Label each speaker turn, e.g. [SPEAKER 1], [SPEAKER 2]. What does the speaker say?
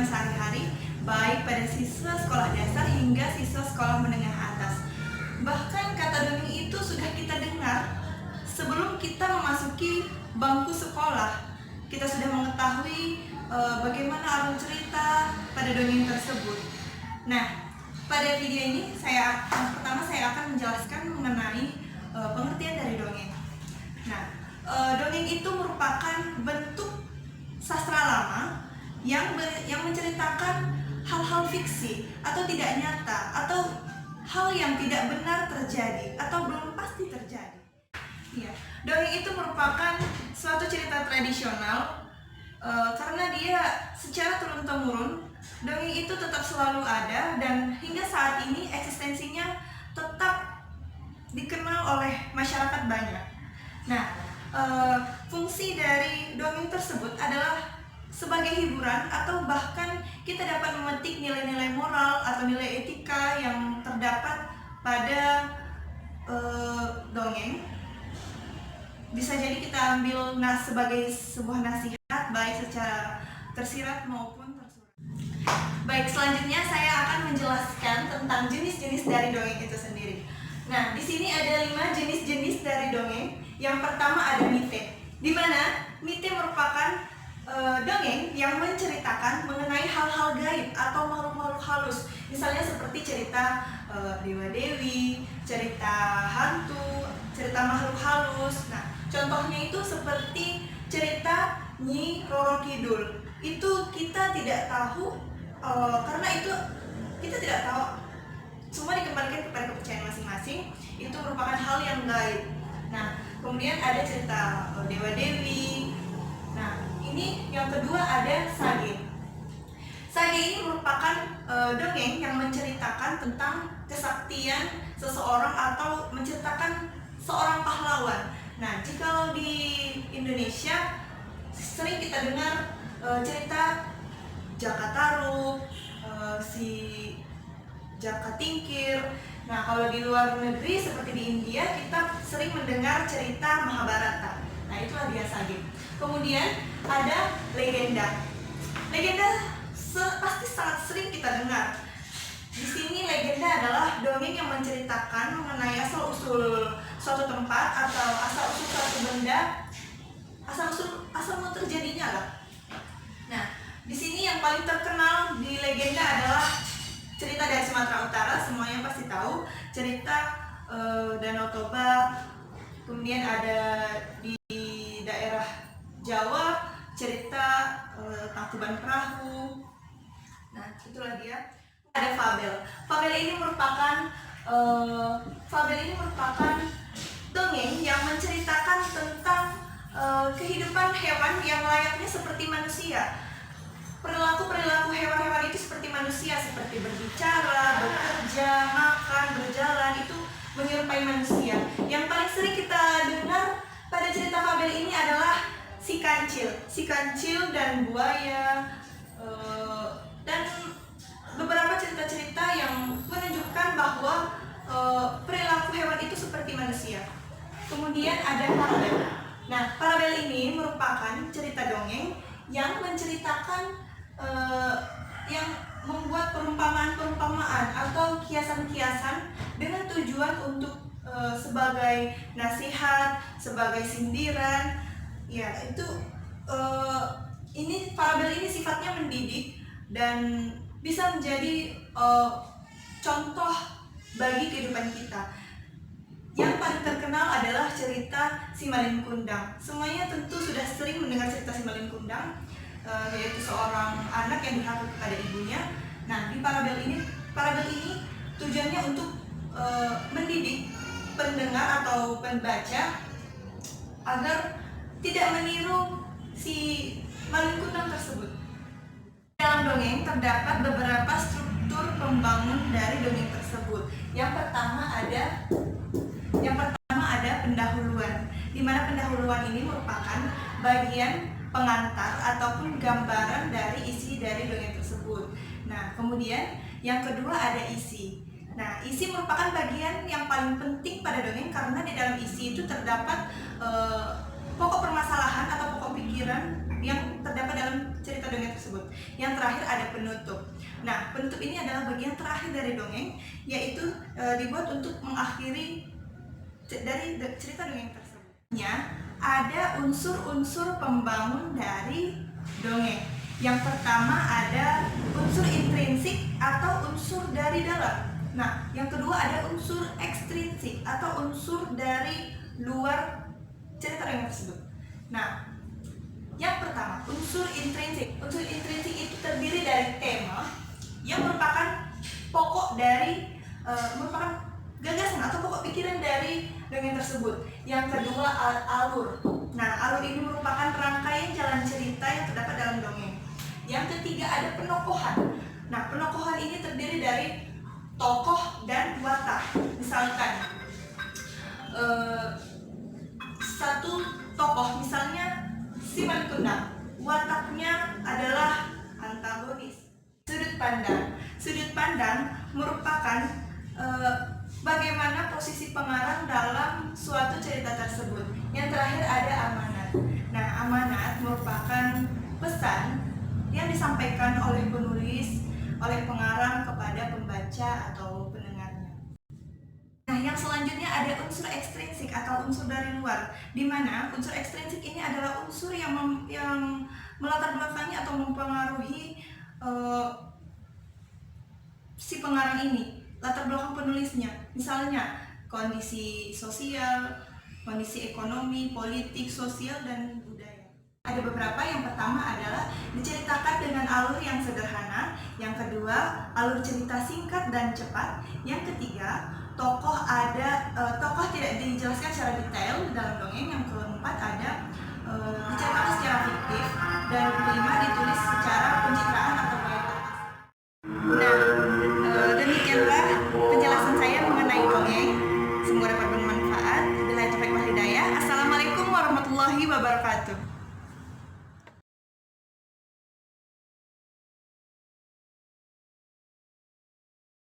[SPEAKER 1] kehidupan sehari-hari, baik pada siswa sekolah dasar hingga siswa sekolah menengah atas. Bahkan kata dongeng itu sudah kita dengar sebelum kita memasuki bangku sekolah. Kita sudah mengetahui bagaimana alur cerita pada dongeng tersebut. Nah, pada video ini pertama saya akan menjelaskan mengenai pengertian dari dongeng. Nah, dongeng itu merupakan bentuk sastra lama yang menceritakan hal-hal fiksi atau tidak nyata atau hal yang tidak benar terjadi atau belum pasti terjadi. Ya, dongeng itu merupakan suatu cerita tradisional karena dia secara turun-temurun dongeng itu tetap selalu ada dan hingga saat ini eksistensinya tetap dikenal oleh masyarakat banyak. Nah, fungsi dari dongeng tersebut adalah sebagai hiburan atau bahkan kita dapat memetik nilai-nilai moral atau nilai etika yang terdapat pada dongeng. Bisa jadi kita ambil sebagai sebuah nasihat baik secara tersirat maupun tersurat. Baik, selanjutnya saya akan menjelaskan tentang jenis-jenis dari dongeng itu sendiri. Nah, di sini ada 5 jenis-jenis dari dongeng. Yang pertama ada mite, di mana mite merupakan dongeng yang menceritakan mengenai hal-hal gaib atau makhluk-makhluk halus. Misalnya seperti cerita dewa-dewi, cerita hantu, cerita makhluk halus. Nah, contohnya itu seperti cerita Nyi Roro Kidul. Itu kita tidak tahu karena itu kita tidak tahu. Semua dikembalikan kepada kepercayaan masing-masing. Itu merupakan hal yang gaib. Nah, kemudian ada cerita dewa-dewi. Nah, ini yang kedua ada sage. Sage ini merupakan dongeng yang menceritakan tentang kesaktian seseorang atau menceritakan seorang pahlawan. Nah, jika di Indonesia sering kita dengar cerita Jaka Tarub, si Jaka Tingkir. Nah, kalau di luar negeri seperti di India kita sering mendengar cerita Mahabharata. Nah, itulah dia sage. Kemudian ada legenda. Legenda pasti sangat sering kita dengar. Di sini legenda adalah dongeng yang menceritakan mengenai asal-usul suatu tempat atau asal-usul suatu benda, asal mula terjadinya lah. Nah, di sini yang paling terkenal di legenda adalah cerita dari Sumatera Utara, semuanya pasti tahu. Cerita Danau Toba, kemudian ada di daerah Jawa cerita Tangkuban Perahu. Nah, itulah dia. Ada fabel. Fabel ini merupakan dongeng yang menceritakan tentang kehidupan hewan yang layaknya seperti manusia. Perilaku hewan-hewan itu seperti manusia, seperti berbicara, bekerja, makan, berjalan, itu menyerupai manusia. Yang paling sering kita dengar pada cerita fabel ini adalah si kancil dan buaya, dan beberapa cerita-cerita yang menunjukkan bahwa perilaku hewan itu seperti manusia. Kemudian ada parabel. Nah, parabel ini merupakan cerita dongeng yang menceritakan yang membuat perumpamaan-perumpamaan atau kiasan-kiasan dengan tujuan untuk sebagai nasihat, sebagai sindiran. Ya, itu ini parabel ini sifatnya mendidik dan bisa menjadi contoh bagi kehidupan kita. Yang paling terkenal adalah cerita Si Malin Kundang. Semuanya tentu sudah sering mendengar cerita Si Malin Kundang, yaitu seorang anak yang durhaka kepada ibunya. Nah, di parabel ini tujuannya untuk mendidik pendengar atau pembaca agar tidak meniru si Malin Kundang tersebut. Dalam dongeng terdapat beberapa struktur pembangun dari dongeng tersebut. Yang pertama ada pendahuluan, di mana pendahuluan ini merupakan bagian pengantar ataupun gambaran dari isi dari dongeng tersebut. Nah, kemudian yang kedua ada isi. Nah, isi merupakan bagian yang paling penting pada dongeng karena di dalam isi itu terdapat pokok permasalahan atau pokok pikiran yang terdapat dalam cerita dongeng tersebut. Yang terakhir ada penutup. Nah, penutup ini adalah bagian terakhir dari dongeng, yaitu dibuat untuk mengakhiri dari cerita dongeng tersebut. Ada unsur-unsur pembangun dari dongeng. Yang pertama ada unsur intrinsik atau unsur dari dalam. Nah, yang kedua ada unsur ekstrinsik atau unsur dari luar cerita dongeng tersebut. Nah, yang pertama unsur intrinsik. Unsur intrinsik itu terdiri dari tema yang merupakan pokok dari merupakan gagasan atau pokok pikiran dari dongeng tersebut. Yang kedua alur. Nah, alur ini merupakan rangkaian jalan cerita yang terdapat dalam dongeng. Yang ketiga ada penokohan. Nah, penokohan ini terdiri dari tokoh dan watak. Misalkan satu tokoh, misalnya Siman Kundang, wataknya adalah antagonis. Sudut pandang. Sudut pandang merupakan bagaimana posisi pengarang dalam suatu cerita tersebut. Yang terakhir ada amanat. Nah, amanat merupakan pesan yang disampaikan oleh penulis, oleh pengarang kepada pembaca atau pendengarnya. Nah, yang selanjutnya ada unsur ekstrinsik atau unsur dari luar, di mana unsur ekstrinsik ini adalah unsur yang melatar belakangi atau mempengaruhi si pengarang ini, latar belakang penulisnya. Misalnya kondisi sosial, kondisi ekonomi, politik, sosial, dan budaya. Ada beberapa. Yang pertama adalah diceritakan dengan alur yang sederhana. Yang kedua, alur cerita singkat dan cepat. Yang ketiga, tokoh tidak dijelaskan secara detail dalam dongeng.